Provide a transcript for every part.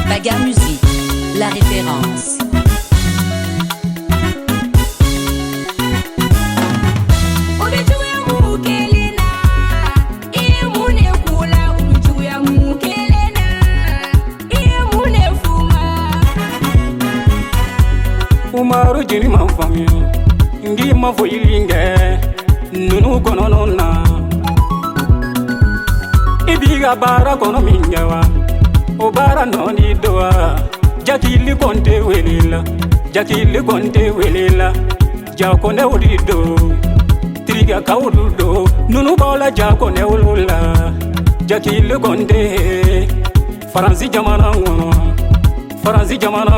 Baga Musique, la référence. Umaru jini ma fami ngi ma fo ilinge nunu kono nona ibiga bara kono minyawa o bara noni doa jakili konte welila jakone udido triga kaududo nunu bola jakone ulula jakili konte faransi jamana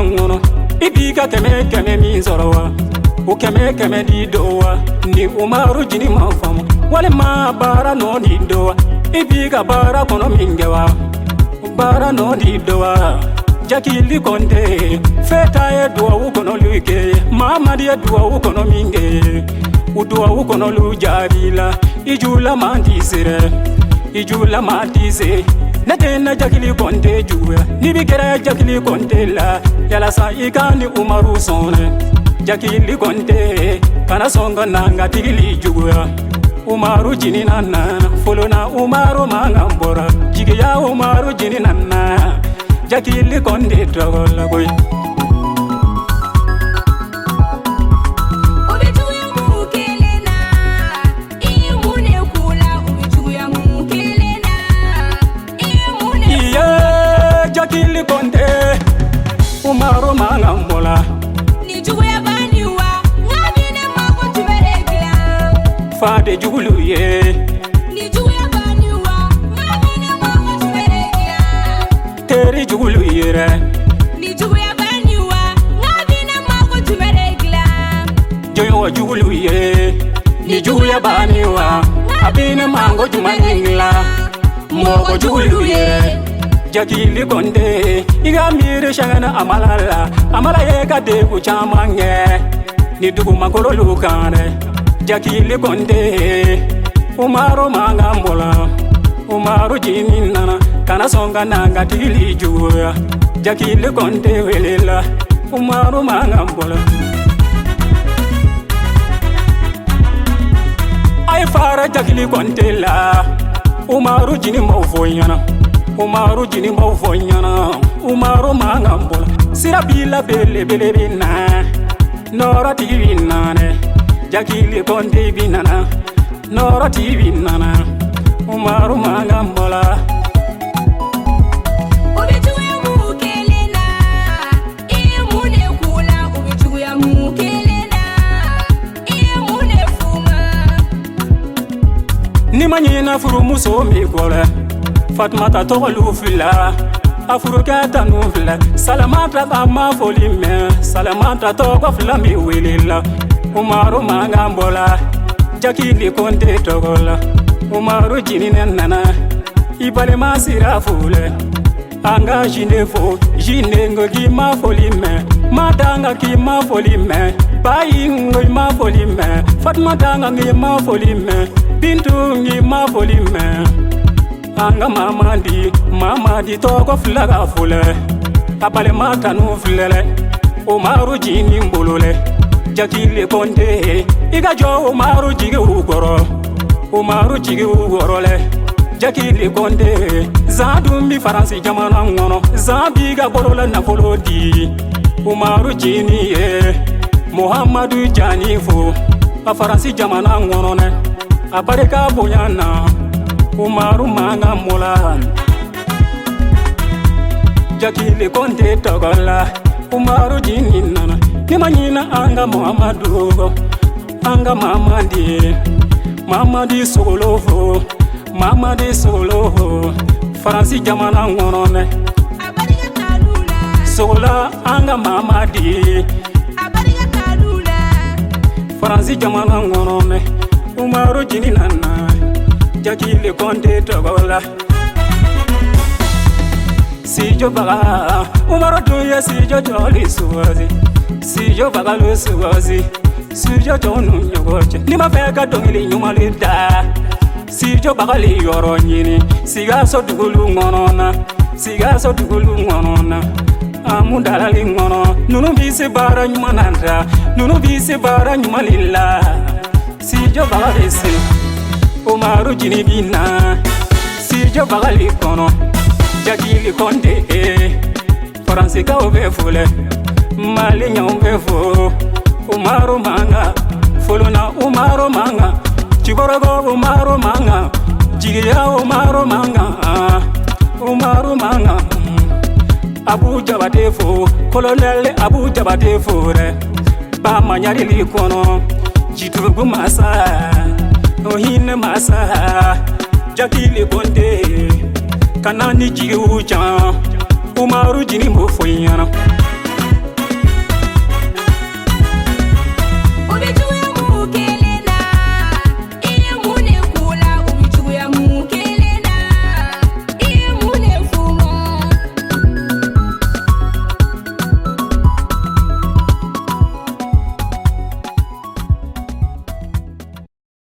ngono Ibiga keme min zorowa o keme di doa ni Umaru jini ma famu wale ma bara no di doa ibiga bara kono mingewa bara no di doa jakili konde feta e doa u kono luke mama di doa u kono minge u doa u kono lu jabila ijula mantise Nadena jakili konte juwe Nibikere jakili konte la Yala sa ikani Umaru sone Jakili konte Kana songa nanga tigili juwe Umaru jini nana Fuluna Umaru mangambora Jigi ya Umaru jini nana Jakili konte tragola boy Jakili konte Umaru mangambola Ni jugu ya baniwa Ngabine mako tuberegla Fade jugulu ye Ni jugu ya baniwa Ngabine mako tuberegla Teri jugulu yere Ni jugu ya baniwa Ngabine mako tuberegla Joyo wa jugulu ye Ni jugu ya baniwa Abine mango jumaningla Moko jugulu ye Jakili konde iga mire shangana amala ye kade kuchamange ni dugu makolo lukane Jakili konde Umaru mangambola Umaru jini nana kana songa nanga tili juwa Jakili konde welela Umaru mangambola ay fara Jakili konde la Umaru jini maufoyana Umaru jini maufoyana Umaru mangambola sirabila bele bina Nora TV nane Jakili konde binana Nora TV nana Umaru mangambola Ni manyina furu muso mi kole Fatmata togolu fila Afuru kata nufila Salamata kama folime Salamata togo fila mi wilila Umaru mangambola Jakili konde togola Umaru jini nana Ibale masira fule Anga jinefo Jinengo ki ma folime Matanga ki ma folime Bayingo ma folime Fatmata ngi ma folime Bintu ngi ma folime Anga mama di togo flaga fule Apale matanu flele Umaru jini mbolole Jakili konde Iga jo Umaru jige ugoro Umaru jige ugorole Jakili konde Zadumbi faransi jamana ngono Zabiga bolola na folodi Umaru jini ye Muhammadu janifo Faransi jamana ngono ne Apareka boyana Umaru mangambola Jakili konde togola Umaru jini nana Nimanyina anga Muhammadu Anga Mamadi Sogolofo Mamadi Sogolofo Faransi jamana ngonone Abariga kalula Sogola anga Mamadi Abariga kalula Faransi jamana ngonone Umaru jini nana Jakili konde togola Sijo baga Umaru tuye sijo joli suwazi Sijo baga lu suwazi Sijo jonu nyogoche Nima feka dongili nyumalida Sijo baga li yoro nyini Siga so dugulu ngonona siga so dugulu ngonona amundala lingono nunu bise bara nyumananda nunu bise bara nyumalilla sijo bagese Umaru jinibina sijo bagali kono jakili konde Faransi ka obefule mali nya obefu Umaru manga fuluna Umaru manga chiborogo Umaru manga jiria Umaru manga Umaru manga Abu Jabatefu Colonel Abu Jabatefu re ba manyari likono jitugu masa ohine masa jakili konde kanani jiuja